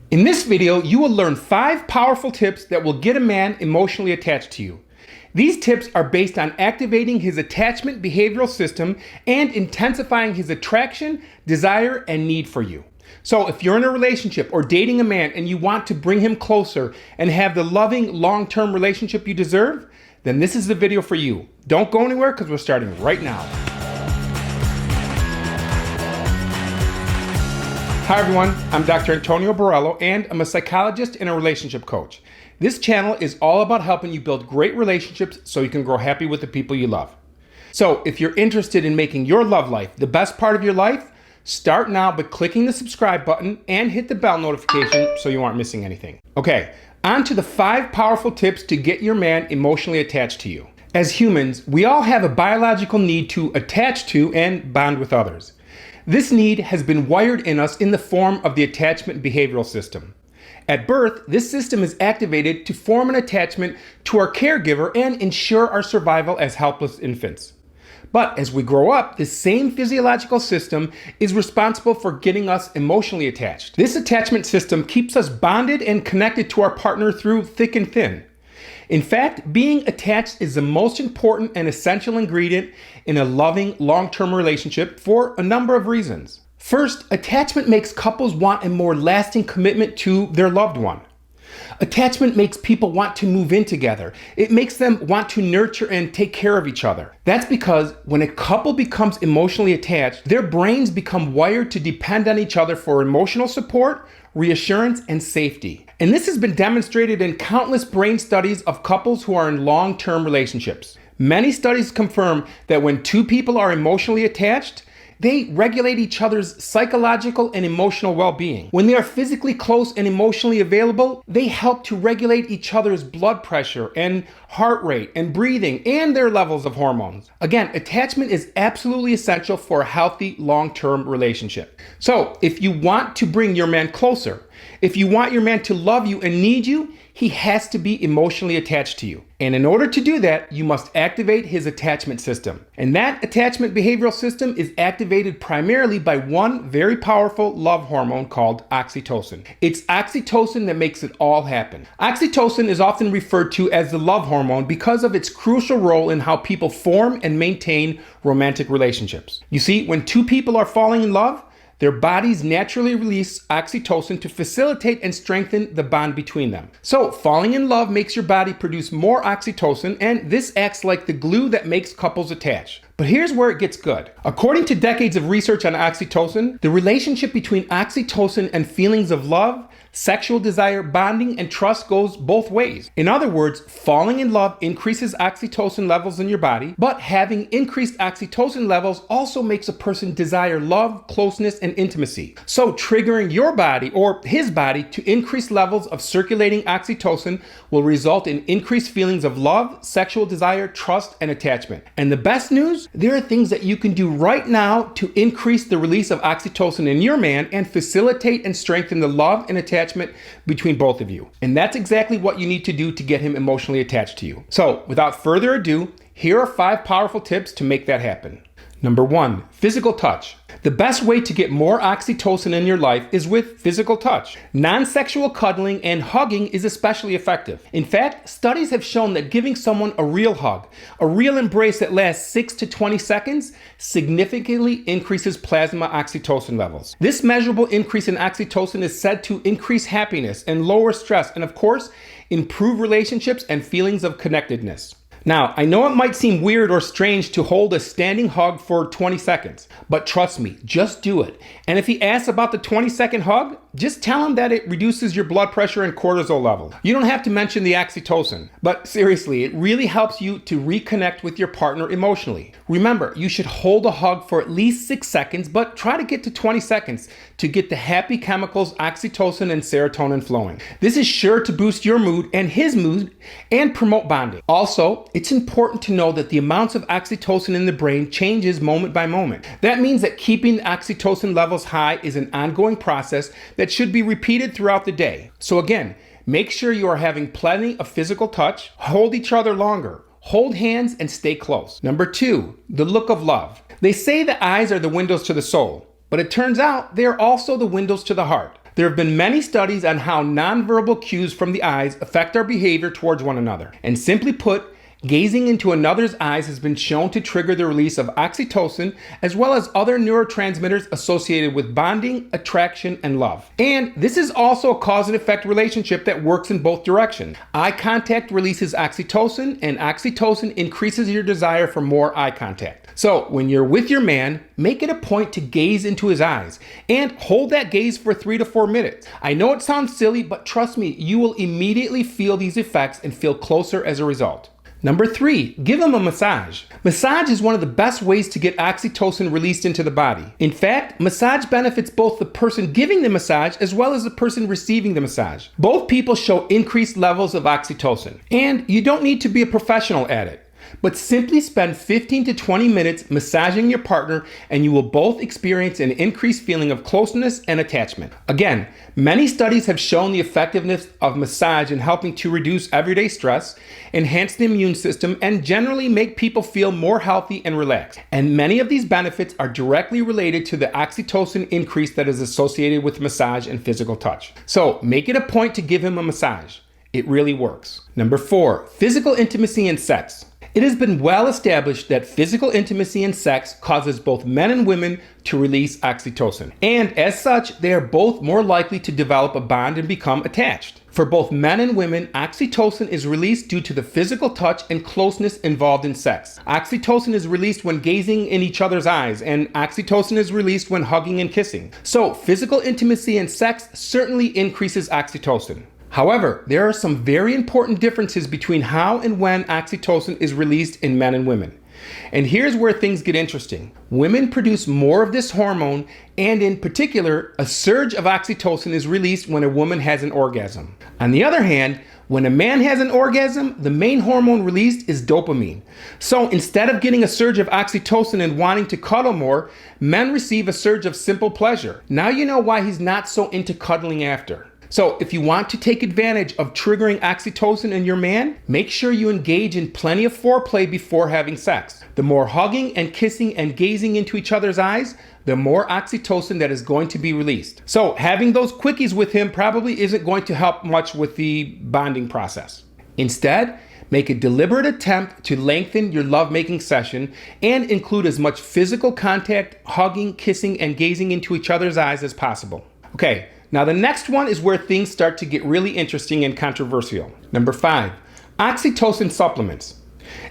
In this video, you will learn 5 powerful tips that will get a man emotionally attached to you. These tips are based on activating his attachment behavioral system and intensifying his attraction, desire, and need for you. So if you're in a relationship or dating a man and you want to bring him closer and have the loving, long-term relationship you deserve, then this is the video for you. Don't go anywhere because we're starting right now. Hi everyone, I'm Dr. Antonio Borrello and I'm a psychologist and a relationship coach. This channel is all about helping you build great relationships so you can grow happy with the people you love. So if you're interested in making your love life the best part of your life, start now by clicking the subscribe button and hit the bell notification so you aren't missing anything. Okay, on to the 5 powerful tips to get your man emotionally attached to you. As humans, we all have a biological need to attach to and bond with others. This need has been wired in us in the form of the attachment behavioral system. At birth, this system is activated to form an attachment to our caregiver and ensure our survival as helpless infants. But as we grow up, this same physiological system is responsible for getting us emotionally attached. This attachment system keeps us bonded and connected to our partner through thick and thin. In fact, being attached is the most important and essential ingredient in a loving, long-term relationship for a number of reasons. First, attachment makes couples want a more lasting commitment to their loved one. Attachment makes people want to move in together. It makes them want to nurture and take care of each other. That's because when a couple becomes emotionally attached, their brains become wired to depend on each other for emotional support, reassurance, and safety. And this has been demonstrated in countless brain studies of couples who are in long-term relationships. Many studies confirm that when 2 people are emotionally attached, they regulate each other's psychological and emotional well-being. When they are physically close and emotionally available, they help to regulate each other's blood pressure and heart rate and breathing and their levels of hormones. Again, attachment is absolutely essential for a healthy long-term relationship. So if you want to bring your man closer, if you want your man to love you and need you, he has to be emotionally attached to you. And in order to do that, you must activate his attachment system. And that attachment behavioral system is activated primarily by one very powerful love hormone called oxytocin. It's oxytocin that makes it all happen. Oxytocin is often referred to as the love hormone because of its crucial role in how people form and maintain romantic relationships. You see, when 2 people are falling in love, their bodies naturally release oxytocin to facilitate and strengthen the bond between them. So falling in love makes your body produce more oxytocin, and this acts like the glue that makes couples attach. But here's where it gets good. According to decades of research on oxytocin, the relationship between oxytocin and feelings of love, sexual desire, bonding, and trust goes both ways. In other words, falling in love increases oxytocin levels in your body, but having increased oxytocin levels also makes a person desire love, closeness, and intimacy. So triggering your body or his body to increase levels of circulating oxytocin will result in increased feelings of love, sexual desire, trust, and attachment. And the best news, there are things that you can do right now to increase the release of oxytocin in your man and facilitate and strengthen the love and attachment between both of you. And that's exactly what you need to do to get him emotionally attached to you. So without further ado, here are 5 powerful tips to make that happen. Number 1, physical touch. The best way to get more oxytocin in your life is with physical touch. Non-sexual cuddling and hugging is especially effective. In fact, studies have shown that giving someone a real hug, a real embrace that lasts 6 to 20 seconds, significantly increases plasma oxytocin levels. This measurable increase in oxytocin is said to increase happiness and lower stress and, of course, improve relationships and feelings of connectedness. Now, I know it might seem weird or strange to hold a standing hug for 20 seconds, but trust me, just do it. And if he asks about the 20-second hug, just tell him that it reduces your blood pressure and cortisol level. You don't have to mention the oxytocin, but seriously, it really helps you to reconnect with your partner emotionally. Remember, you should hold a hug for at least 6 seconds, but try to get to 20 seconds to get the happy chemicals oxytocin and serotonin flowing. This is sure to boost your mood and his mood and promote bonding. Also, it's important to know that the amounts of oxytocin in the brain changes moment by moment. That means that keeping the oxytocin levels high is an ongoing process that should be repeated throughout the day. So again, make sure you are having plenty of physical touch, hold each other longer, hold hands, and stay close. Number 2, the look of love. They say the eyes are the windows to the soul, but it turns out they are also the windows to the heart. There have been many studies on how nonverbal cues from the eyes affect our behavior towards one another. And simply put, gazing into another's eyes has been shown to trigger the release of oxytocin as well as other neurotransmitters associated with bonding, attraction, and love. And this is also a cause and effect relationship that works in both directions. Eye contact releases oxytocin, and oxytocin increases your desire for more eye contact. So when you're with your man, make it a point to gaze into his eyes and hold that gaze for 3 to 4 minutes. I know it sounds silly, but trust me, you will immediately feel these effects and feel closer as a result. Number 3, give him a massage. Massage is one of the best ways to get oxytocin released into the body. In fact, massage benefits both the person giving the massage as well as the person receiving the massage. Both people show increased levels of oxytocin, and you don't need to be a professional at it. But simply spend 15 to 20 minutes massaging your partner and you will both experience an increased feeling of closeness and attachment. Again, many studies have shown the effectiveness of massage in helping to reduce everyday stress, enhance the immune system, and generally make people feel more healthy and relaxed. And many of these benefits are directly related to the oxytocin increase that is associated with massage and physical touch. So make it a point to give him a massage. It really works. Number 4, physical intimacy and sex. It has been well established that physical intimacy and sex causes both men and women to release oxytocin. And as such, they are both more likely to develop a bond and become attached. For both men and women, oxytocin is released due to the physical touch and closeness involved in sex. Oxytocin is released when gazing in each other's eyes, and oxytocin is released when hugging and kissing. So physical intimacy and sex certainly increases oxytocin. However, there are some very important differences between how and when oxytocin is released in men and women. And here's where things get interesting. Women produce more of this hormone, and in particular, a surge of oxytocin is released when a woman has an orgasm. On the other hand, when a man has an orgasm, the main hormone released is dopamine. So instead of getting a surge of oxytocin and wanting to cuddle more, men receive a surge of simple pleasure. Now you know why he's not so into cuddling after. So if you want to take advantage of triggering oxytocin in your man, make sure you engage in plenty of foreplay before having sex. The more hugging and kissing and gazing into each other's eyes, the more oxytocin that is going to be released. So having those quickies with him probably isn't going to help much with the bonding process. Instead, make a deliberate attempt to lengthen your lovemaking session and include as much physical contact, hugging, kissing, and gazing into each other's eyes as possible. Okay. Now the next one is where things start to get really interesting and controversial. Number 5, oxytocin supplements.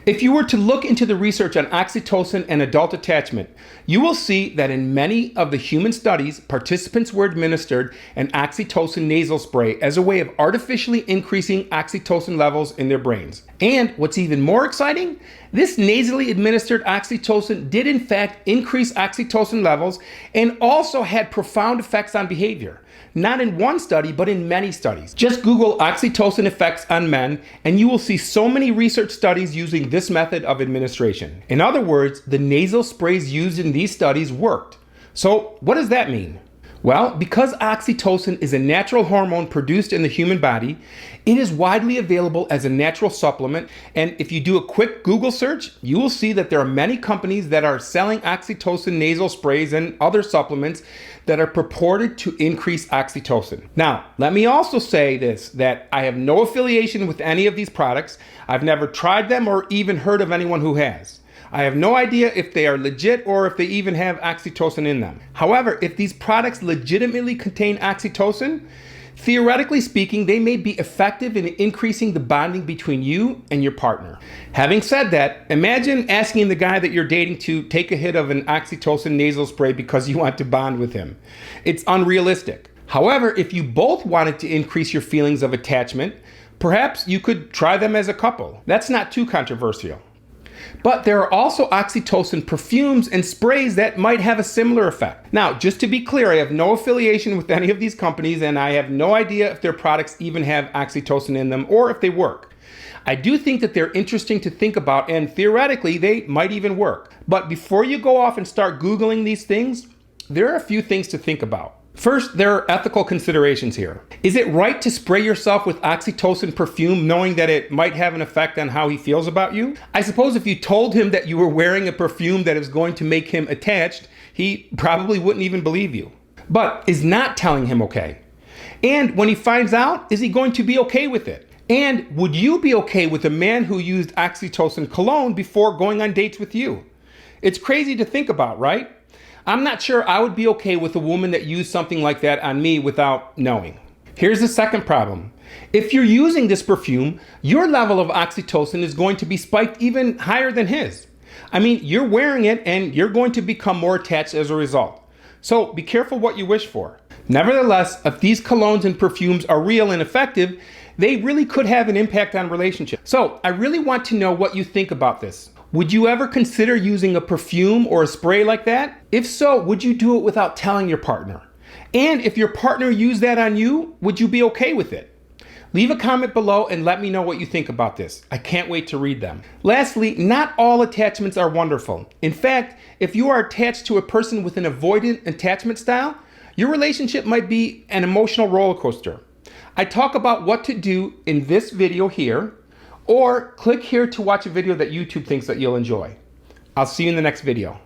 If you were to look into the research on oxytocin and adult attachment, you will see that in many of the human studies, participants were administered an oxytocin nasal spray as a way of artificially increasing oxytocin levels in their brains. And what's even more exciting, this nasally administered oxytocin did in fact increase oxytocin levels and also had profound effects on behavior. Not in one study, but in many studies. Just Google oxytocin effects on men, and you will see so many research studies using this method of administration. In other words, the nasal sprays used in these studies worked. So what does that mean? Well, because oxytocin is a natural hormone produced in the human body, it is widely available as a natural supplement. And if you do a quick Google search, you will see that there are many companies that are selling oxytocin nasal sprays and other supplements that are purported to increase oxytocin. Now, let me also say this, that I have no affiliation with any of these products. I've never tried them or even heard of anyone who has. I have no idea if they are legit or if they even have oxytocin in them. However, if these products legitimately contain oxytocin, theoretically speaking, they may be effective in increasing the bonding between you and your partner. Having said that, imagine asking the guy that you're dating to take a hit of an oxytocin nasal spray because you want to bond with him. It's unrealistic. However, if you both wanted to increase your feelings of attachment, perhaps you could try them as a couple. That's not too controversial. But there are also oxytocin perfumes and sprays that might have a similar effect. Now, just to be clear, I have no affiliation with any of these companies, and I have no idea if their products even have oxytocin in them or if they work. I do think that they're interesting to think about, and theoretically, they might even work. But before you go off and start Googling these things, there are a few things to think about. First, there are ethical considerations here. Is it right to spray yourself with oxytocin perfume knowing that it might have an effect on how he feels about you? I suppose if you told him that you were wearing a perfume that is going to make him attached, he probably wouldn't even believe you. But is not telling him okay? And when he finds out, is he going to be okay with it? And would you be okay with a man who used OXYTOCIN cologne before going on dates with you? It's crazy to think about, right? I'm not sure I would be okay with a woman that used something like that on me without knowing. Here's the second problem. If you're using this perfume, your level of oxytocin is going to be spiked even higher than his. I mean, you're wearing it and you're going to become more attached as a result. So be careful what you wish for. Nevertheless, if these colognes and perfumes are real and effective, they really could have an impact on relationships. So I really want to know what you think about this. Would you ever consider using a perfume or a spray like that? If so, would you do it without telling your partner? And if your partner used that on you, would you be okay with it? Leave a comment below and let me know what you think about this. I can't wait to read them. Lastly, not all attachments are wonderful. In fact, if you are attached to a person with an avoidant attachment style, your relationship might be an emotional roller coaster. I talk about what to do in this video here, or click here to watch a video that YouTube thinks that you'll enjoy. I'll see you in the next video.